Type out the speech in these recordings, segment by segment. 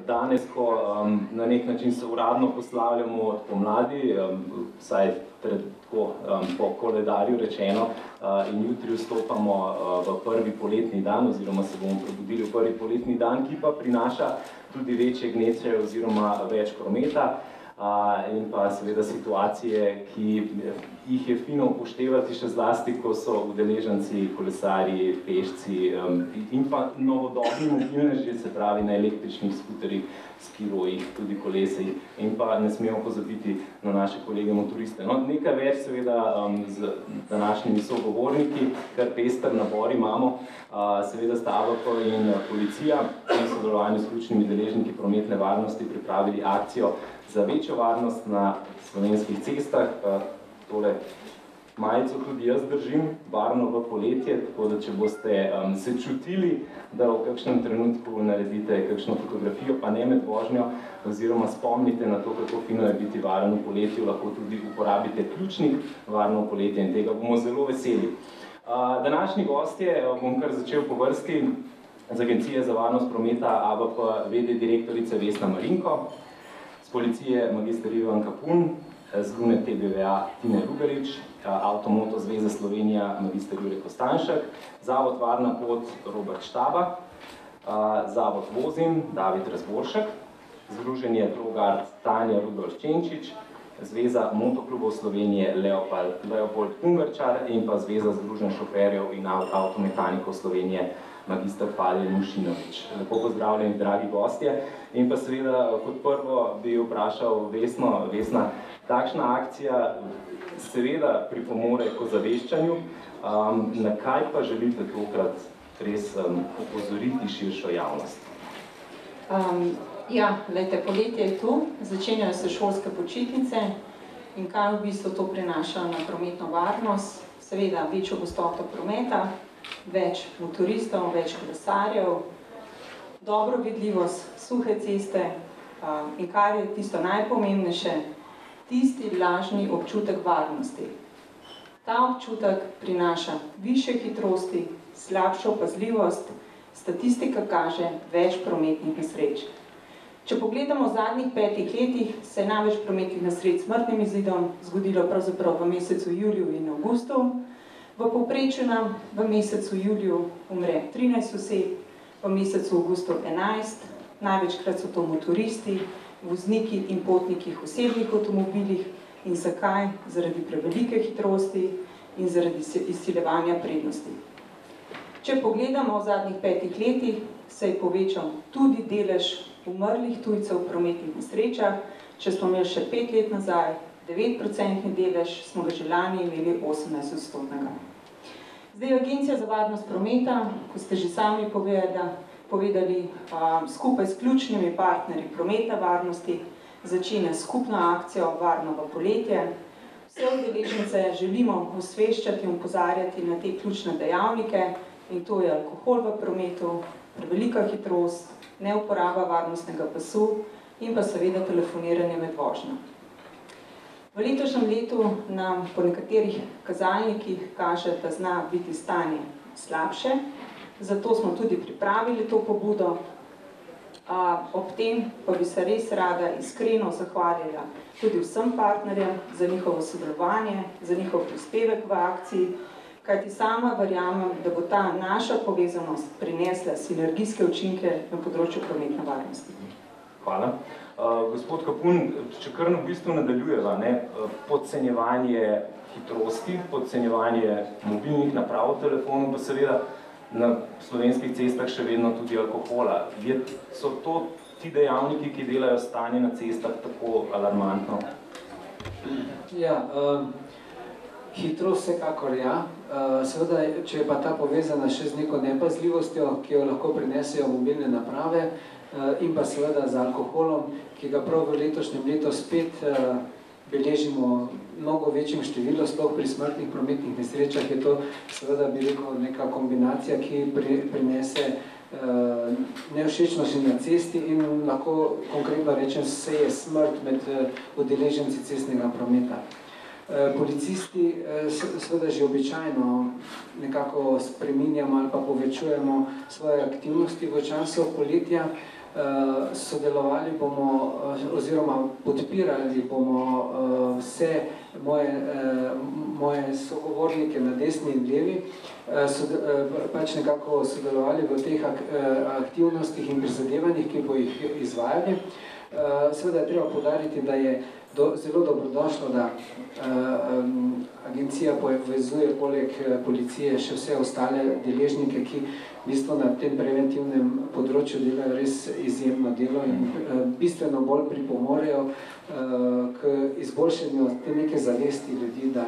Danes, ko na nek način se uradno poslavljamo od pomladi, vsaj po koledarju rečeno, in jutri vstopamo v prvi poletni dan, oziroma se bomo prebudili v prvi poletni dan, ki pa prinaša tudi večje gneče oziroma več prometa in pa seveda situacije, ki jih je fino upoštevati še zlasti, ko so udeleženci, kolesarji, pešci in pa novodobni mobilneži, se pravi na električnih skuterjih, skirojih, tudi kolesih in pa ne smemo pozabiti na naše kolege motoriste. No, nekaj več seveda z današnjimi sogovorniki, kar pester nabor imamo, seveda sta AVP in policija v sodelovanju s ključnimi deležniki prometne varnosti pripravili akcijo za večjo varnost na slovenskih cestah. Tole majico tudi jaz držim, varno v poletje, tako da če boste se čutili, da v kakšnem trenutku naredite kakšno fotografijo, pa ne med vožnjo, oziroma spomnite na to, kako fino je biti varen v poletju, lahko tudi uporabite ključnik varno v poletje in tega bomo zelo veseli. Današnji gostje bom kar začel po vrsti z Agencije za varnost prometa AVP v.d. direktorice Vesna Marinko, z policije magister Ivan Kapun, z Lune TBVA Tine Rugarič, Avtomoto Zveze Slovenija magister Jure Kostanšek, Zavod Varna pot Robert Štaba, Zavod Vozim David Razboršek, Združenje Drogart Tanja Rudolf Čenčič, Zveza motoklubov Slovenije Leopold Pungarčar in pa Zveza združenj šoferjev in avtomehanikov Slovenije magister Falje Mušinovič. Lepo pozdravljeni, dragi gostje. In pa seveda kot prvo bi vprašal Vesna, takšna akcija seveda pripomore k ozaveščanju, na kaj pa želite tokrat res opozoriti širšo javnost? Ja, glejte, poletje je tu, začenjajo se šolske počitnice in kaj v bistvu to prinaša na prometno varnost? Seveda večjo gostoto prometa, več motoristov, več kolesarjev, dobro vidljivost, suhe ceste in kar je tisto najpomembnejše, tisti lažni občutek varnosti. Ta občutek prinaša višje hitrosti, slabšo opazljivost, statistika kaže več prometnih nesreč. Če pogledamo v zadnjih 5 letih, se je največ prometnih nesreč s smrtnim izidom zgodilo pravzaprav v mesecu juliju in avgustu. V povprečju nam v mesecu juliju umre 13 oseb, v mesecu avgustu 11, največkrat so to motoristi, vozniki in potniki v osebnih avtomobilih. In zakaj? Zaradi prevelike hitrosti in zaradi izsiljevanja prednosti. Če pogledamo v zadnjih 5 letih, se je povečal tudi delež umrlih tujcev v prometnih nesrečah. Če smo imeli še 5 let nazaj 9% delež, smo ga že lani imeli 18%. Zdaj, Agencija za varnost prometa, ko ste že sami povedali, skupaj s ključnimi partnerji prometne varnosti, začne skupno akcijo Varno v poletje. Vse udeležence želimo osveščati in opozarjati na te ključne dejavnike, in to je alkohol v prometu, prevelika hitrost, neuporaba varnostnega pasu in pa seveda telefoniranje med vožnjo. V letošnjem letu nam po nekaterih kazalnikih kaže, da zna biti stanje slabše, zato smo tudi pripravili to pobudo. Ob tem pa bi se res rada iskreno zahvalila tudi vsem partnerjem za njihovo sodelovanje, za njihov prispevek v akciji, kajti sama verjamem, da bo ta naša povezanost prinesla sinergijske učinke na področju prometne varnosti. Hvala. Gospod Kapun, če kar v bistvu nadaljujeva, podcenjevanje hitrosti, podcenjevanje mobilnih naprav v telefonu, pa seveda na slovenskih cestah še vedno tudi alkohola. So to ti dejavniki, ki delajo stanje na cestah tako alarmantno? Ja, hitrost vsekakor ja. Seveda, če je pa ta povezana še z neko nepazljivostjo, ki jo lahko prinesejo mobilne naprave in pa seveda z alkoholom, ki ga prav v letošnjem letu spet beležimo mnogo večjim število, sploh pri smrtnih prometnih nesrečah, je to seveda, bi rekel, neka kombinacija, ki prinese nevšečnosti na cesti in lahko konkretno rečem, seje smrt med udeleženci cestnega prometa. Policisti seveda že običajno nekako spreminjamo ali pa povečujemo svoje aktivnosti v času poletja. Sodelovali bomo oziroma podpirali bomo vse moje sogovornike na desni in levi, pač nekako sodelovali v teh aktivnostih in prizadevanjih, ki bo jih izvajali. Seveda je treba poudariti, da je zelo dobrodošlo, da agencija povezuje poleg policije še vse ostale deležnike, ki v bistvu na tem preventivnem področju delajo res izjemno delo in bistveno bolj pripomorejo k izboljšanju te neke zavesti ljudi, da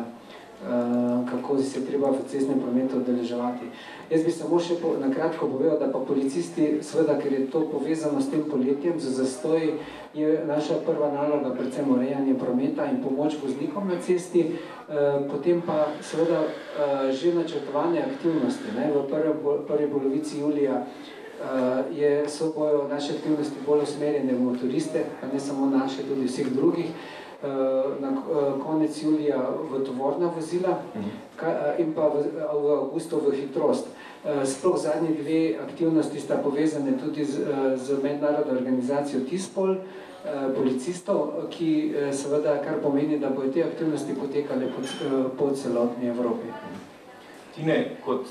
kako se treba v cestnem prometu udeleževati. Jaz bi samo še na kratko povedal, da pa policisti, seveda, ker je to povezano s tem poletjem, z zastoji, je naša prva naloga predvsem urejanje prometa in pomoč voznikom na cesti, potem pa seveda že načrtovane aktivnosti. V prvi polovici julija so bojo naše aktivnosti bolj usmerjene v motoriste, pa ne samo naše, tudi vseh drugih, na konec julija v tovorna vozila in pa v avgustu v hitrost. Sploh zadnji dve aktivnosti sta povezane tudi z mednarodno organizacijo TISPOL, policistov, ki seveda kar pomeni, da bojo te aktivnosti potekale po celotni Evropi. Tine, kot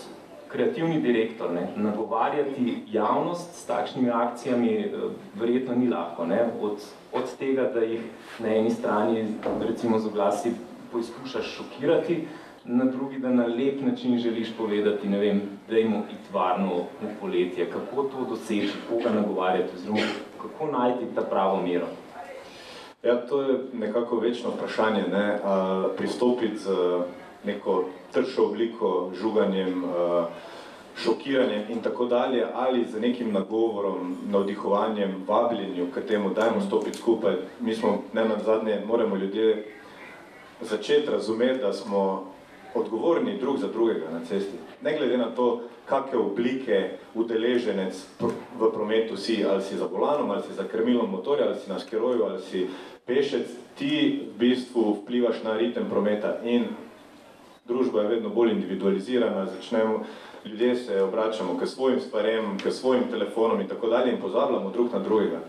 kreativni direktor, nagovarjati javnost s takšnimi akcijami verjetno ni lahko. Od tega, da jih na eni strani recimo z oglasi poskušaš šokirati, na drugi, da na lep način želiš povedati, ne vem, dajmo iti varno v poletje, kako to doseči, koga nagovarjati, oziroma kako najti ta pravo mero? Ja, to je nekako večno vprašanje, pristopiti z neko tršo obliko, žuganjem, šokiranjem in tako dalje, ali z nekim nagovorom, navdihovanjem, vabljenju k temu, dajmo stopiti skupaj. Mi smo, nenazadnje, moramo ljudje začeti razumeti, da smo odgovorni drug za drugega na cesti. Ne glede na to, kakšne oblike udeleženec v prometu si, ali si za volanom, ali si za krmilom motorja, ali si na skiroju, ali si pešec, ti v bistvu vplivaš na ritem prometa in družba je vedno bolj individualizirana, ljudje se obračamo k svojim stvarem, k svojim telefonom in tako dalje in pozabljamo drug na drugega.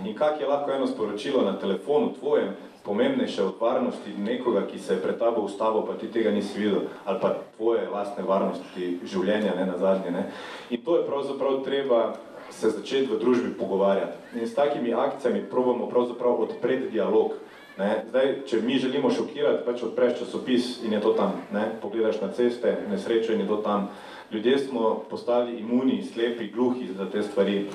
In kak je lahko eno sporočilo na telefonu tvojem pomembnejše od varnosti nekoga, ki se je pred tabo ustavil, pa ti tega nisi videl, ali pa tvoje lastne varnosti življenja, nazadnje. In to je pravzaprav treba se začeti v družbi pogovarjati. In s takimi akcijami probamo pravzaprav odpreti dialog. Zdaj, če mi želimo šokirati, pač odpreš časopis in je to tam. Pogledaš na ceste, nesrečo in je to tam. Ljudje smo postali imuni, slepi, gluhi za te stvari,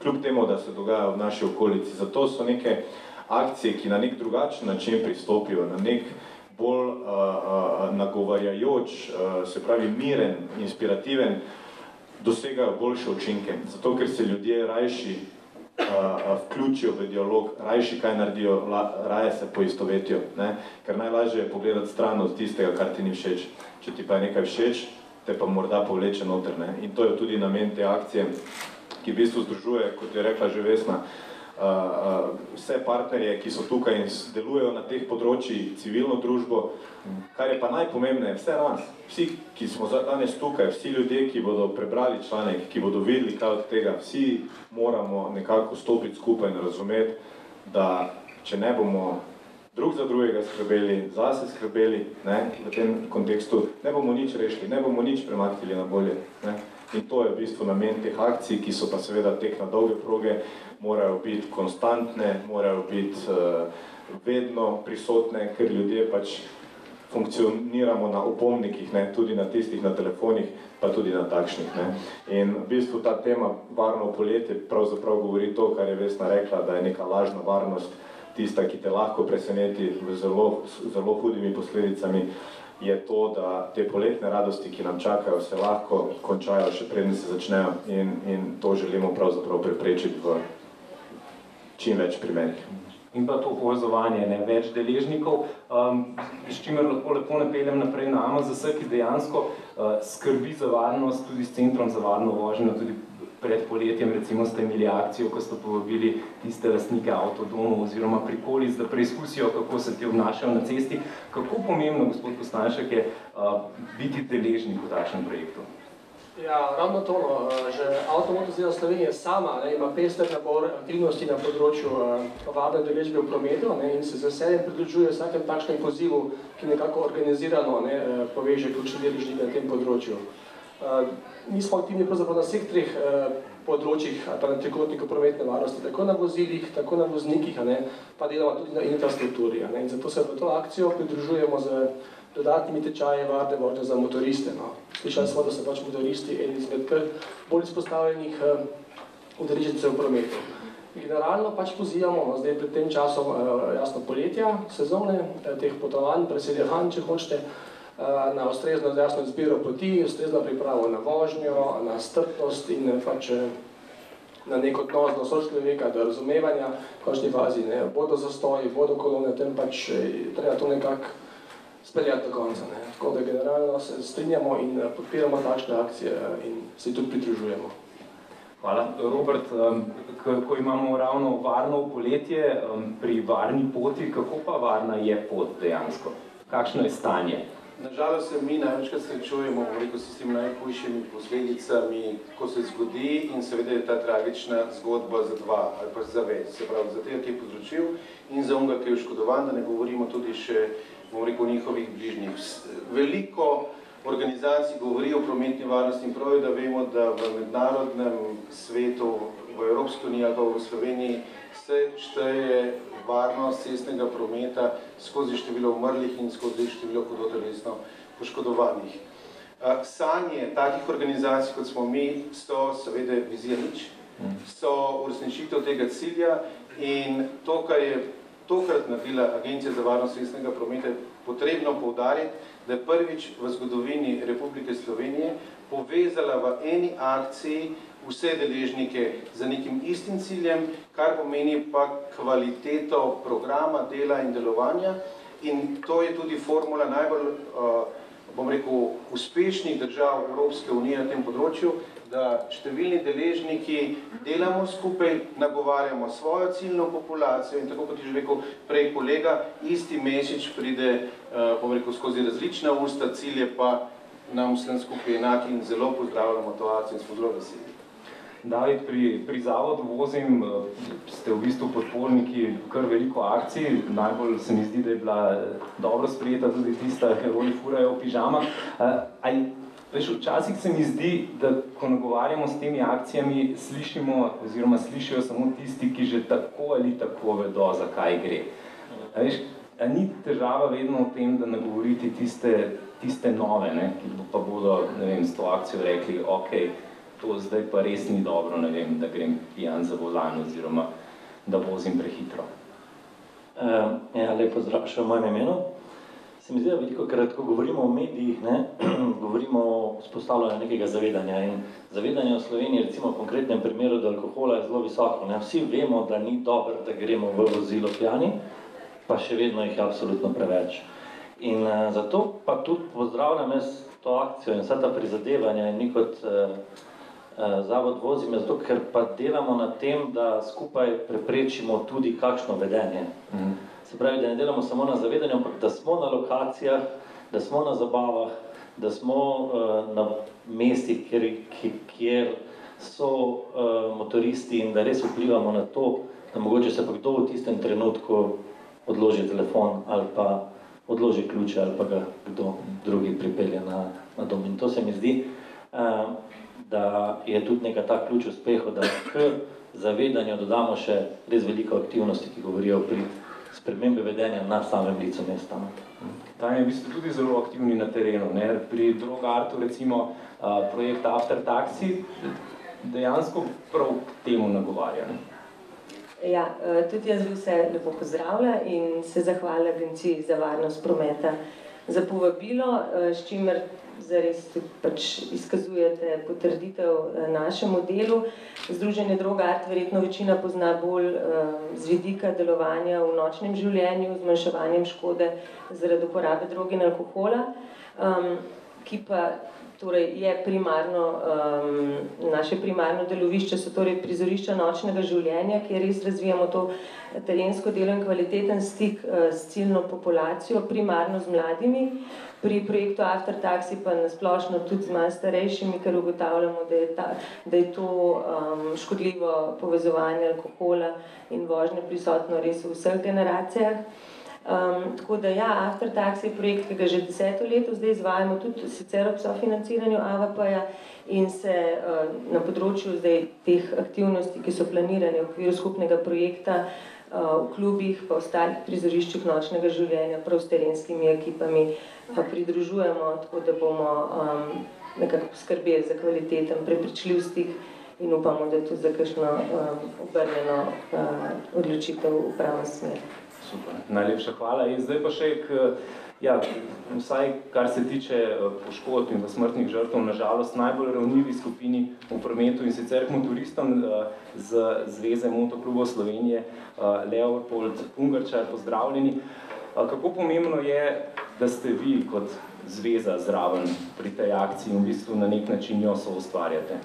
kljub temu, da se dogaja v naši okolici. Zato so neke akcije, ki na nek drugačen način pristopijo, na nek bolj nagovarjajoč, se pravi miren, inspirativen, dosegajo boljše učinke. Zato, ker se ljudje rajši vključijo v dialog, rajši kaj naredijo, raje se poistovetijo. Ker najlažje je pogledati stran od tistega, kar ti ni všeč. Če ti pa je nekaj všeč, te pa morda povleče noter. In to je tudi namen te akcije, ki v bistvu združuje, kot je rekla že Vesna, vse partnerje, ki so tukaj in delujejo na teh področjih, civilno družbo, kar je pa najpomembneje, vse nas, vsi, ki smo danes tukaj, vsi ljudje, ki bodo prebrali članek, ki bodo videli kaj od tega, vsi moramo nekako stopiti skupaj in razumeti, da če ne bomo drug za drugega skrbeli, zase skrbeli, v tem kontekstu, ne bomo nič rešili, ne bomo nič premaknili na bolje. In to je v bistvu namen teh akcij, ki so pa seveda tek na dolge proge, morajo biti konstantne, morajo biti vedno prisotne, ker ljudje pač funkcioniramo na opomnikih, tudi na tistih na telefonih, pa tudi na takšnih. In v bistvu ta tema varno poletje pravzaprav govori to, kar je Vesna rekla, da je neka lažna varnost tista, ki te lahko preseneti v zelo hudimi posledicami, je to, da te poletne radosti, ki nam čakajo, se lahko končajo še preden se začnejo in to želimo pravzaprav preprečiti v čim več primerih. In pa to povezovanje, več deležnikov, s čimer lahko lepo napeljem naprej na AMZS, ki dejansko skrbi za varnost, tudi s Centrom za varno vožnjo, tudi pred poletjem, recimo ste imeli akcijo, ko ste povabili tiste lastnike avtodomov oziroma prikolic, da preizkusijo, kako se ti obnašajo na cesti. Kako pomembno, gospod Kostanjšek, je biti deležnik v takšnem projektu? Ja, ravno to, že Avtomoto zveza Slovenije sama ima pester nabor aktivnosti na področju varne udeležbe v prometu in se z veseljem pridružuje vsakem takšnem pozivu, ki nekako organizirano poveže ključne deležnike na tem področju. Mi smo aktivni pravzaprav na vseh treh področjih ali pa na trikotniku prometne varnosti, tako na vozilih, tako na voznikih, pa delamo tudi na infrastrukturi. In zato se v to akcijo pridružujemo z dodatnimi tečaji varne vožnje za motoriste. Slišali smo, da so pač motoristi eni izmed bolj izpostavljenih udeležencev v prometu. Generalno pač pozivamo, zdaj pred tem časom jasno poletja, sezone, teh potovanj, preseljevanj, če hočete, na ustrezno jasno izbiro poti, ustrezno pripravo na vožnjo, na strpnost in pač na nek odnos do sočloveka, do razumevanja v končni fazi, bodo zastoji, bodo kolone, tem pač treba to nekako speljati do konca. Tako da generalno se strinjamo in podpiramo takšne akcije in se tudi pridružujemo. Hvala. Robert, ko imamo ravno varno poletje pri varni poti, kako pa varna je pot dejansko? Kakšno je stanje? Nažalost se mi največkrat srečujemo s temi najhujšimi posledicami, ko se zgodi in seveda je ta tragična zgodba za dva ali pa za več. Se pravi, za tega, ki je povzročil in za onega, ki je oškodovan, da ne govorimo tudi še o njihovih bližnjih. Veliko organizacij govori o prometni varnosti in prav je, da vemo, da v mednarodnem svetu, v Evropski uniji ali pa v Sloveniji se šteje varnost cestnega prometa skozi število umrlih in skozi število hudotelesno poškodovanih. Sanje takih organizacij, kot smo mi, so seveda vizija nič, so uresničitev tega cilja in to, kar je tokrat naredila Agencija za varnost cestnega prometa, je potrebno poudariti, da je prvič v zgodovini Republike Slovenije povezala v eni akciji vse deležnike za nekim istim ciljem, kar pomeni pa kvaliteto programa, dela in delovanja. In to je tudi formula najbolj, uspešnih držav Evropske unije na tem področju, da številni deležniki delamo skupaj, nagovarjamo svojo ciljno populacijo in tako kot je že rekel prej kolega, isti message pride, skozi različna usta, cilje pa nam vsem skupaj enaki in zelo pozdravljamo to akcijo in smo zelo veseli. David, pri Zavodu Vozim ste v bistvu podporniki kar veliko akcij. Najbolj se mi zdi, da je bila dobro sprejeta tudi tista Heroji furajo v pižamah. Včasih se mi zdi, da ko nagovarjamo s temi akcijami, slišimo oziroma slišijo samo tisti, ki že tako ali tako vedo, za kaj gre. Ni težava vedno v tem, da nagovoriti tiste nove, ki pa bodo, s to akcijo rekli, ok, to zdaj pa res ni dobro, da grem pijan za volan oziroma da vozim prehitro. Lep pozdrav še v mojem imenu. Se mi zdi, da veliko krat, ko govorimo o medijih, govorimo o vzpostavljanju nekega zavedanja in zavedanje v Sloveniji, recimo v konkretnem primeru, da alkohola je zelo visoko. Vsi vemo, da ni dobro, da gremo v vozilo pijani, pa še vedno jih je absolutno preveč. In zato pa tudi pozdravljam jaz to akcijo in vsa ta prizadevanja in mi kot Zavod Vozim, zato ker pa delamo na tem, da skupaj preprečimo tudi kakšno vedenje. Se pravi, da ne delamo samo na zavedanju, ampak da smo na lokacijah, da smo na zabavah, da smo na mestih, kjer so motoristi in da res vplivamo na to, da mogoče se pa kdo v tistem trenutku odloži telefon ali pa odloži ključe ali pa ga kdo drugi pripelje na dom. In to se mi zdi, da je tudi neka ta ključ uspehu, da k zavedanju dodamo še res veliko aktivnosti, ki govorijo pri spremembe vedenja na samem licu mesta. Tanja, vi ste tudi zelo aktivni na terenu. Pri Drogartu, recimo, projekt After Taxi dejansko prav k temu nagovarja. Ja, tudi jaz bi vse lepo pozdravila in se zahvalila Agenciji za varnost prometa za povabilo, s čimer zares tudi pač izkazujete potrditev našemu delu. Združenje Drogart verjetno večina pozna bolj z vidika delovanja v nočnem življenju, zmanjševanjem škode zaradi uporabe droge in alkohola, ki pa torej je naše primarno delovišče so torej prizorišča nočnega življenja, kjer res razvijamo to terensko delo in kvaliteten stik s ciljno populacijo, primarno z mladimi. Pri projektu After Taxi pa nasplošno tudi z malo starejšimi, ker ugotavljamo, da je to škodljivo povezovanje alkohola in vožnje prisotno res v vseh generacijah. Tako da ja, After Taxi je projekt, ki ga že 10. leto zdaj izvajamo, tudi sicer ob sofinanciranju AVP-ja in se na področju zdaj teh aktivnosti, ki so planirane v okviru skupnega projekta v klubih pa ostalih prizoriščih nočnega življenja prav s terenskimi ekipami pridružujemo, tako da bomo nekako poskrbeli za kvaliteten, prepričljiv stik in upamo, da tudi za kakšno obrnjeno odločitev v pravo smer. Super, najlepša hvala. In zdaj pa še vsaj kar se tiče poškodb in smrtnih žrtev, nažalost najbolj ranljivi skupini v prometu in sicer motoristom z Zveze motoklubov Slovenije, Leopold Pungarčar, pozdravljeni. Kako pomembno je, da ste vi kot zveza zraven pri tej akciji in v bistvu na nek način jo soustvarjate?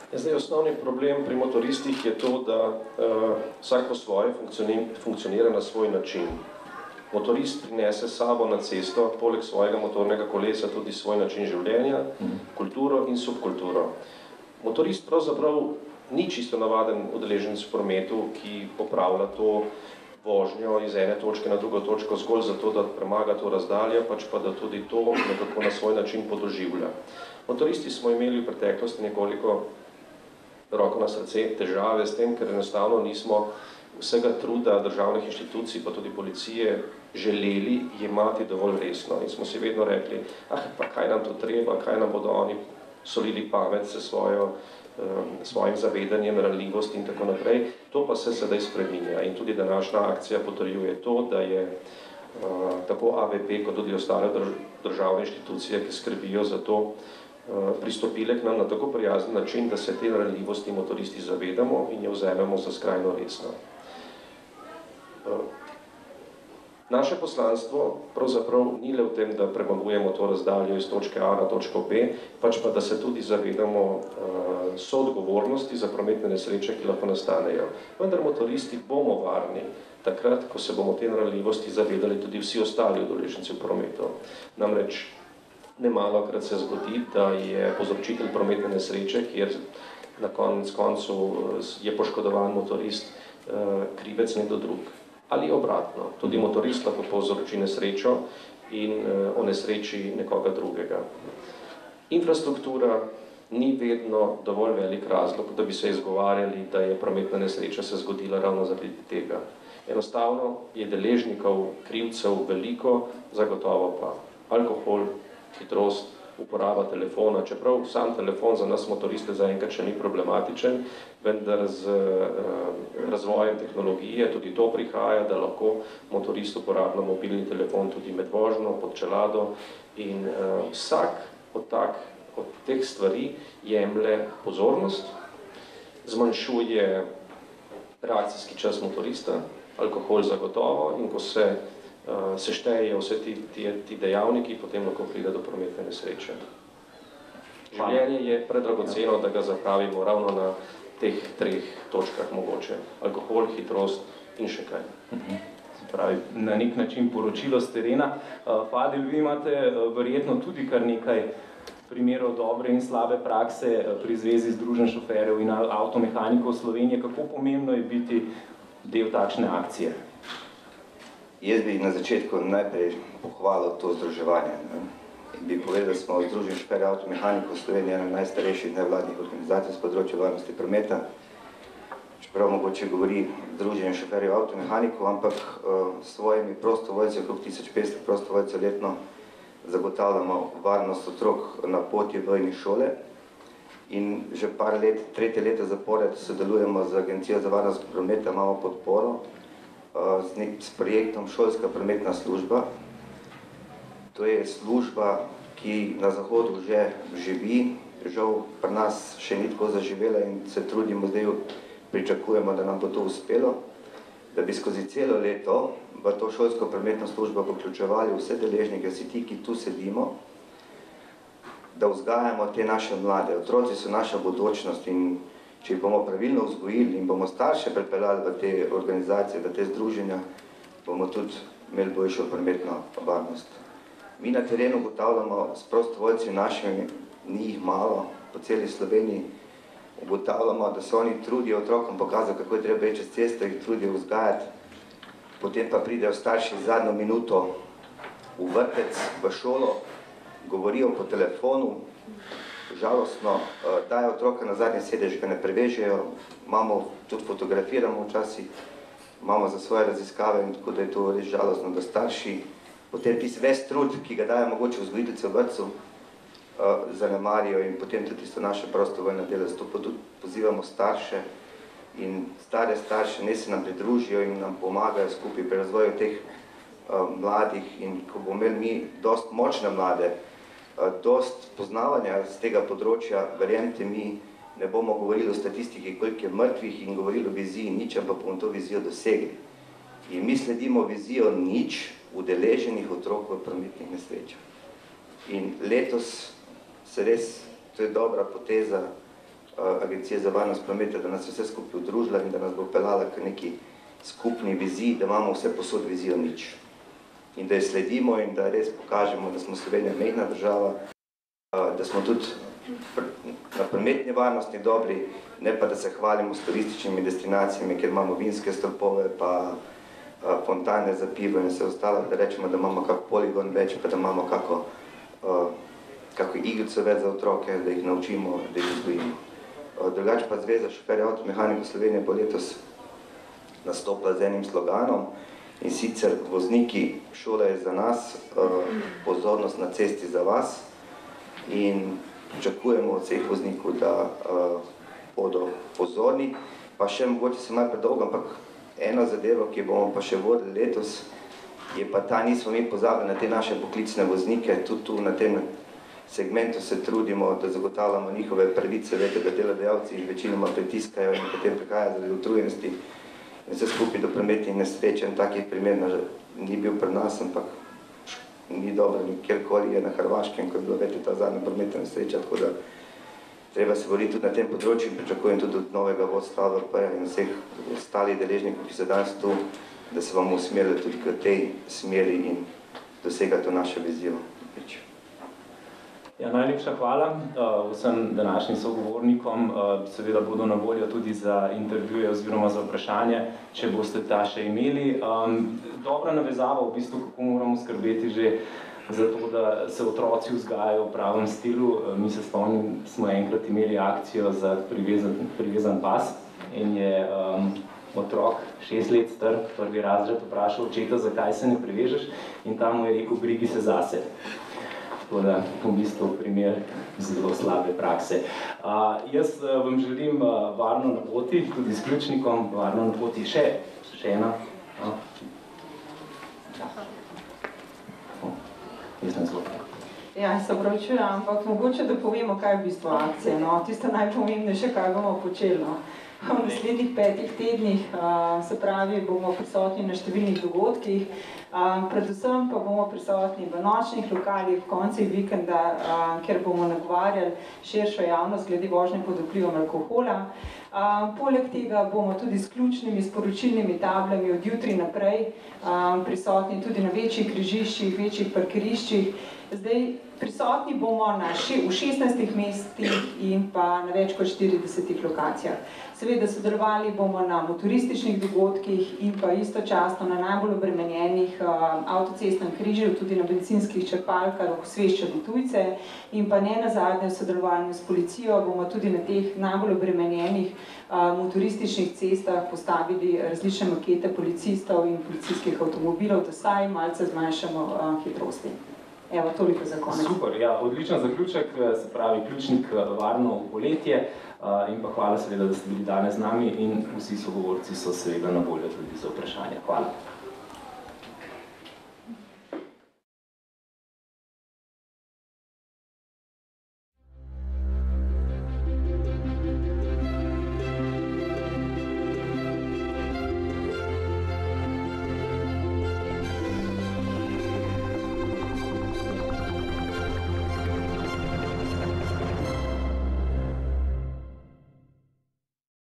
Zdaj, osnovni problem pri motoristih je to, da vsak po svoje funkcionira na svoj način. Motorist prinese sabo na cesto, poleg svojega motornega kolesa, tudi svoj način življenja, kulturo in subkulturo. Motorist pravzaprav ni čisto navaden udeleženec v prometu, ki popravlja to vožnjo iz ene točke na drugo točko zgolj zato, da premaga to razdaljo, pač pa da tudi to nekako na svoj način podoživlja. Motoristi smo imeli v preteklosti nekoliko roko na srce težave s tem, ker enostavno nismo vsega truda državnih inštitucij, pa tudi policije, želeli jemati dovolj resno. In smo si vedno rekli, pa kaj nam to treba, kaj nam bodo oni solili pamet s svojim zavedanjem, ranljivosti in tako naprej. To pa se sedaj spreminja in tudi današnja akcija potrjuje to, da je tako AVP kot tudi ostale državne inštitucije, ki skrbijo za to, pristopile k nam na tako prijazen način, da se te ranljivosti motoristi zavedamo in jo vzamemo za skrajno resno. Naše poslanstvo pravzaprav ni le v tem, da premagujemo to razdaljo iz točke A na točko B, pač pa da se tudi zavedamo soodgovornosti za prometne nesreče, ki lahko nastanejo. Vendar motoristi bomo varni takrat, ko se bomo te ranljivosti zavedali tudi vsi ostali udeleženci v prometu. Namreč nemalokrat se zgodi, da je povzročitelj prometne nesreče, kjer na koncu je poškodovan motorist, krivec nekdo drug. Ali obratno, tudi motorist lahko povzroči nesrečo in onesreči nekoga drugega. Infrastruktura ni vedno dovolj velik razlog, da bi se izgovarjali, da je prometna nesreča se zgodila ravno zaradi tega. Enostavno je deležnikov, krivcev veliko, zagotovo pa alkohol, hitrost, uporaba telefona, čeprav sam telefon za nas motoriste zaenkrat še ni problematičen, vendar z razvojem tehnologije tudi to prihaja, da lahko motorist uporablja mobilni telefon tudi med vožnjo, pod čelado in vsak od teh stvari jemlje pozornost, zmanjšuje reakcijski čas motorista, alkohol zagotovo in ko se seštejejo vse ti dejavniki, potem lahko pride do prometne nesreče. Življenje je predragoceno, da ga zapravimo ravno na teh 3 točkah mogoče. Alkohol, hitrost in še kaj. Pravi, na nek način poročilo s terena. Fadil, vi imate verjetno tudi kar nekaj primerov dobre in slabe prakse pri Zvezi združenj šoferjev in avtomehanikov Slovenije. Kako pomembno je biti del takšne akcije? Jaz bi na začetku najprej pohvalil to združevanje. Bi povedal, da smo Združenje šoferjev avtomehanikov Slovenije ena najstarejših nevladnih organizacij s področja varnosti prometa. Čeprav mogoče govori Združenje šoferjev avtomehanikov, ampak s svojimi prostovoljci, okrog 1500 prostovoljcev letno, zagotavljamo varnost otrok na poti v in iz šole. In že par let, 3. leta zapored, sodelujemo z Agencijo za varnost prometa, imamo podporo s projektom Šolska prometna služba. To je služba, ki na Zahodu že živi, žal pri nas še ni tako zaživela in se trudimo zdaj, pričakujemo, da nam bo to uspelo, da bi skozi celo leto v to šolsko prometno službo vključevali vse deležnike, vsi ti, ki tu sedimo, da vzgajamo te naše mlade. Otroci so naša bodočnost in če jih bomo pravilno vzgojili in bomo starše pripeljali v te organizacije, v te združenja, bomo tudi imeli boljšo prometno varnost. Mi na terenu ugotavljamo s prostovoljci našimi, ni jih malo, po celi Sloveniji, ugotavljamo, da se oni trudijo otrokom pokazati, kako je treba iti čez cesto, jih trudijo vzgajati, potem pa pridejo starši zadnjo minuto v vrtec, v šolo, govorijo po telefonu, žalostno, dajo otroka na zadnji sedež, ga ne prevežejo, tudi fotografiramo včasih, imamo za svoje raziskave in tako da je to res žalostno, da starši potem tisti ves trud, ki ga dajo mogoče vzgojiteljice v vrtcu, zanemarijo in potem tudi tisto naše prostovoljno delo. Zato tudi pozivamo starše in stare starše, ne se nam pridružijo in nam pomagajo skupaj pri razvoju teh mladih in ko bomo imeli mi dost močne mlade, dost poznavanja z tega področja, verjemite mi, ne bomo govorili o statistiki, koliko je mrtvih in govorili o viziji nič, ampak bomo to vizijo dosegli. In mi sledimo vizijo nič udeleženih otrok v prometnih nesrečah. In letos se res, to je dobra poteza Agencije za varnost prometa, da nas vse skupaj udružila in da nas bo peljala k neki skupni viziji, da imamo vse posod vizijo nič. In da jo sledimo in da res pokažemo, da smo Slovenija mejna država, da smo tudi na prometni varnosti dobri, ne pa da se hvalimo s turističnimi destinacijami, kjer imamo vinske stolpove, pa fontane za pivo in vse ostalo, da rečemo, da imamo kak poligon več, pa da imamo kako igrico več za otroke, da jih naučimo, da jih vzgojimo. Drugače pa Zveza šoferjev avtomehanikov Slovenije bo letos nastopila z enim sloganom in sicer vozniki, šola je za nas, pozornost na cesti za vas in pričakujemo od vseh voznikov, da bodo pozorni. Pa še mogoče se malo predolgo, ampak eno zadevo, ki bomo pa še vodili letos, je pa ta, nismo mi pozabili na te naše poklicne voznike, tudi tu na tem segmentu se trudimo, da zagotavljamo njihove pravice, vete, da delodajalci jih večinoma pritiskajo in potem prihaja zaradi utrujenosti in vse skupaj do prometnih nesreč. En takih primer ni bil pri nas, ampak ni dobro, kjerkoli je na Hrvaškem, ko je bila, vete, ta zadnja prometna nesreča, tako da treba se boriti tudi na tem področju in pričakujem tudi od novega vodstva AVP in vseh ostalih deležnikov, ki so danes tu, da se bomo usmerili tudi k tej smeri in dosegati to našo vizijo. Ja, najlepša hvala vsem današnjim sogovornikom. Seveda bodo na voljo tudi za intervjuje oziroma za vprašanje, če boste ta še imeli. Dobra navezava v bistvu, kako moramo skrbeti že za to, da se otroci vzgajajo v pravem stilu. Mi se spomnim, smo enkrat imeli akcijo za privezan pas in je otrok 6 let star, prvi razred, vprašal očeta, zakaj se ne privežeš, in tam mu je rekel, brigi se zase. Tako da, v bistvu, primer zelo slabe prakse. Jaz vam želim varno na poti, tudi s ključnikom, varno na poti. Še ena. Ja, se opravičujem, ampak mogoče, da povemo, kaj je v bistvu akcija. Tisto najpomembnejše, kaj bomo počeli. V naslednjih 5 tednih, se pravi, bomo prisotni na številnih dogodkih, predvsem pa bomo prisotni v nočnih lokalih, v koncih vikenda, kjer bomo nagovarjali širšo javnost glede vožnje pod vplivom alkohola. Poleg tega bomo tudi s ključnimi sporočilnimi tablami od jutri naprej prisotni tudi na večjih križiščih, večjih parkiriščih. Zdaj, prisotni bomo v 16 mestih in pa na več kot 40 lokacijah. Seveda sodelovali bomo na motorističnih dogodkih in pa istočasno na najbolj obremenjenih avtocestnem križju, tudi na bencinskih črpalkah, osveščali tujce in pa ne nazadnje v sodelovanju s policijo bomo tudi na teh najbolj obremenjenih motorističnih cestah postavili različne makete policistov in policijskih avtomobilov, da vsaj malce zmanjšamo hitrosti. Evo, toliko za konec. Super, ja, odličen zaključek, se pravi, ključnik varno poletje in pa hvala seveda, da ste bili danes z nami in vsi sogovorci so seveda na voljo tudi za vprašanje. Hvala.